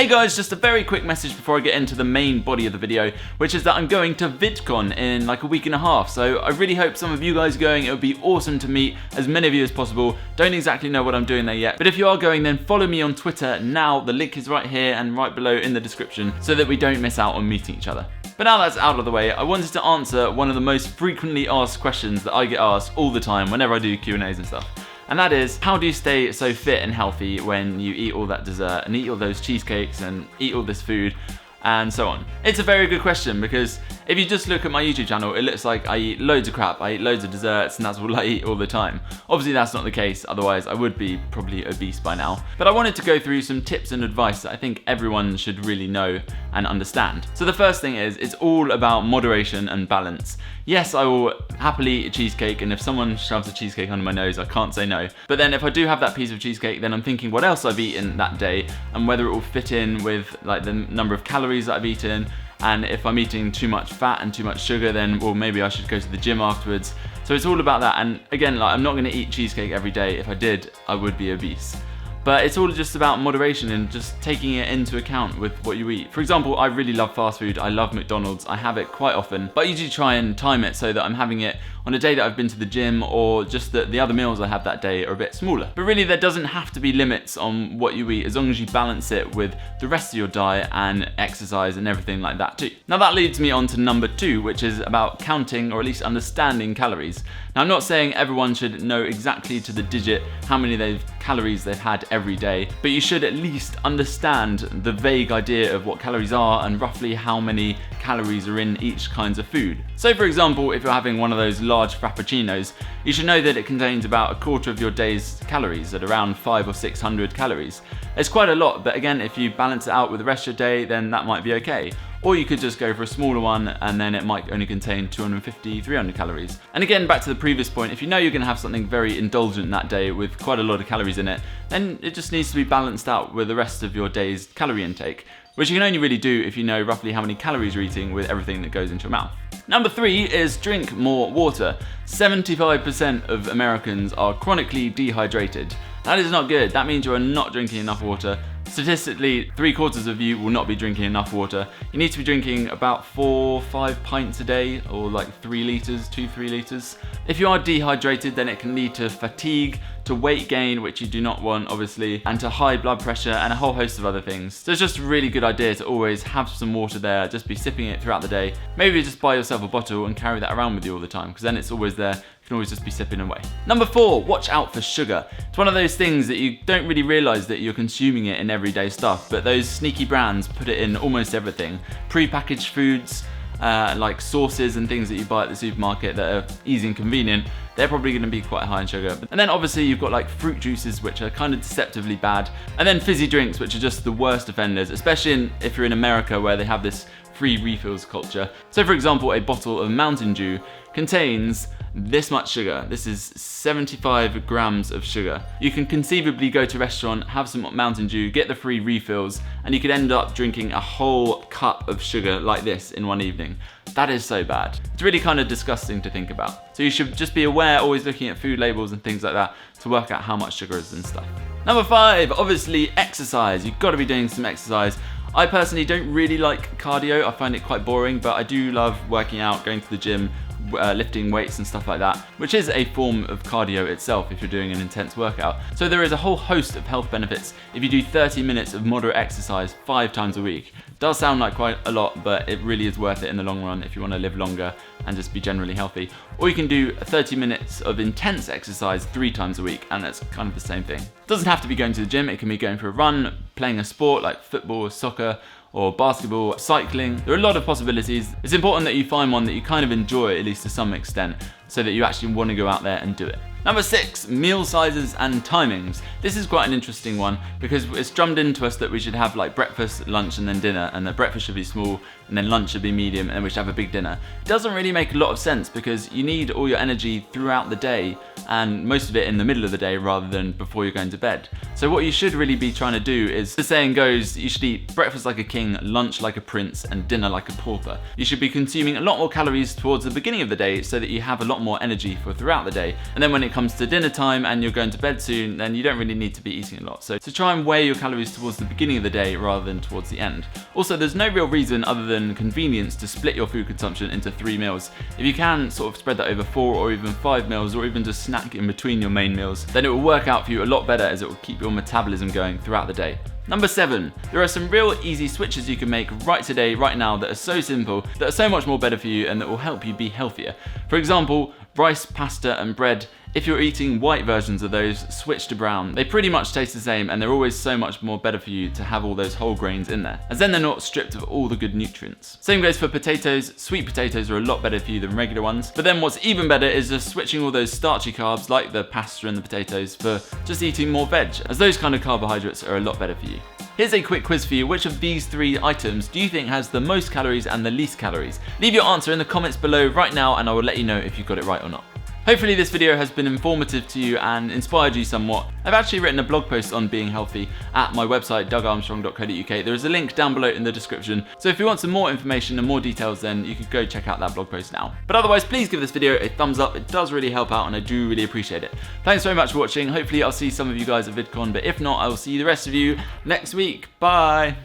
Hey guys, just a very quick message before I get into the main body of the video, which is that I'm going to VidCon in like a week and a half. So I really hope some of you guys are going. It would be awesome to meet as many of you as possible. Don't exactly know what I'm doing there yet, but if you are going, then follow me on Twitter now. The link is right here and right below in the description so that we don't miss out on meeting each other. But now that's out of the way, I wanted to answer one of the most frequently asked questions that I get asked all the time whenever I do Q&As and stuff. And that is, how do you stay so fit and healthy when you eat all that dessert and eat all those cheesecakes and eat all this food and so on? It's a very good question, because if you just look at my YouTube channel, it looks like I eat loads of crap, I eat loads of desserts, and that's all I eat all the time. Obviously that's not the case, otherwise I would be probably obese by now. But I wanted to go through some tips and advice that I think everyone should really know and understand. So the first thing is, it's all about moderation and balance. Yes, I will happily eat a cheesecake, and if someone shoves a cheesecake under my nose, I can't say no. But then if I do have that piece of cheesecake, then I'm thinking what else I've eaten that day and whether it will fit in with like the number of calories that I've eaten. And if I'm eating too much fat and too much sugar, then well, maybe I should go to the gym afterwards. So it's all about that. And again, like, I'm not going to eat cheesecake every day. If I did, I would be obese. But it's all just about moderation and just taking it into account with what you eat. For example, I really love fast food. I love McDonald's. I have it quite often, but I usually try and time it so that I'm having it on a day that I've been to the gym, or just that the other meals I have that day are a bit smaller. But really, there doesn't have to be limits on what you eat as long as you balance it with the rest of your diet and exercise and everything like that too. Now that leads me on to number 2, which is about counting, or at least understanding calories. Now I'm not saying everyone should know exactly to the digit how many calories they've had every day, but you should at least understand the vague idea of what calories are and roughly how many calories are in each kinds of food. So for example, if you're having one of those large frappuccinos, you should know that it contains about a quarter of your day's calories at around 500 or 600 calories. It's quite a lot, but again, if you balance it out with the rest of your day, then that might be okay. Or you could just go for a smaller one and then it might only contain 250, 300 calories. And again, back to the previous point, if you know you're gonna have something very indulgent that day with quite a lot of calories in it, then it just needs to be balanced out with the rest of your day's calorie intake, which you can only really do if you know roughly how many calories you're eating with everything that goes into your mouth. Number 3 is drink more water. 75% of Americans are chronically dehydrated. That is not good. That means you are not drinking enough water. Statistically, 3/4 of you will not be drinking enough water. You need to be drinking about 4-5 pints a day, or like 3 litres, 2-3 litres. If you are dehydrated, then it can lead to fatigue, to weight gain, which you do not want obviously, and to high blood pressure and a whole host of other things. So it's just a really good idea to always have some water there, just be sipping it throughout the day. Maybe just buy yourself a bottle and carry that around with you all the time, because then it's always there. You can always just be sipping away. Number 4, watch out for sugar. It's one of those things that you don't really realise that you're consuming it in everyday stuff, but those sneaky brands put it in almost everything. Pre-packaged foods, like sauces and things that you buy at the supermarket that are easy and convenient, they're probably going to be quite high in sugar. And then obviously you've got like fruit juices, which are kind of deceptively bad. And then fizzy drinks, which are just the worst offenders, especially if you're in America where they have this free refills culture. So for example, a bottle of Mountain Dew contains this much sugar. This is 75 grams of sugar. You can conceivably go to a restaurant, have some Mountain Dew, get the free refills, and you could end up drinking a whole cup of sugar like this in one evening. That is so bad. It's really kind of disgusting to think about. So you should just be aware, always looking at food labels and things like that to work out how much sugar is in stuff. Number 5, obviously exercise. You've got to be doing some exercise. I personally don't really like cardio. I find it quite boring, but I do love working out, going to the gym, lifting weights and stuff like that, which is a form of cardio itself if you're doing an intense workout. So there is a whole host of health benefits if you do 30 minutes of moderate exercise 5 times a week. It does sound like quite a lot, but it really is worth it in the long run if you want to live longer and just be generally healthy. Or you can do 30 minutes of intense exercise 3 times a week, and that's kind of the same thing. It doesn't have to be going to the gym. It can be going for a run, playing a sport like football or soccer, or basketball, cycling. There are a lot of possibilities. It's important that you find one that you kind of enjoy, at least to some extent, so that you actually want to go out there and do it. Number 6, meal sizes and timings. This is quite an interesting one because it's drummed into us that we should have like breakfast, lunch and then dinner, and that breakfast should be small and then lunch should be medium and then we should have a big dinner. It doesn't really make a lot of sense because you need all your energy throughout the day and most of it in the middle of the day rather than before you're going to bed. So what you should really be trying to do is, the saying goes, you should eat breakfast like a king, lunch like a prince and dinner like a pauper. You should be consuming a lot more calories towards the beginning of the day so that you have a lot more energy for throughout the day, and then when it it comes to dinner time and you're going to bed soon, then you don't really need to be eating a lot. So try and weigh your calories towards the beginning of the day rather than towards the end. Also, there's no real reason other than convenience to split your food consumption into 3 meals. If you can sort of spread that over 4 or even 5 meals, or even just snack in between your main meals, then it will work out for you a lot better, as it will keep your metabolism going throughout the day. Number 7, there are some real easy switches you can make right today, right now, that are so simple, that are so much more better for you, and that will help you be healthier. For example, rice, pasta and bread. If you're eating white versions of those, switch to brown. They pretty much taste the same, and they're always so much more better for you to have all those whole grains in there, as then they're not stripped of all the good nutrients. Same goes for potatoes. Sweet potatoes are a lot better for you than regular ones, but then what's even better is just switching all those starchy carbs like the pasta and the potatoes for just eating more veg, as those kind of carbohydrates are a lot better for you. Here's a quick quiz for you. Which of these 3 items do you think has the most calories and the least calories? Leave your answer in the comments below right now, and I will let you know if you got it right or not. Hopefully this video has been informative to you and inspired you somewhat. I've actually written a blog post on being healthy at my website dougarmstrong.co.uk. There is a link down below in the description, so if you want some more information and more details, then you could go check out that blog post now. But otherwise, please give this video a thumbs up. It does really help out and I do really appreciate it. Thanks very much for watching. Hopefully I'll see some of you guys at VidCon, but if not, I will see the rest of you next week. Bye!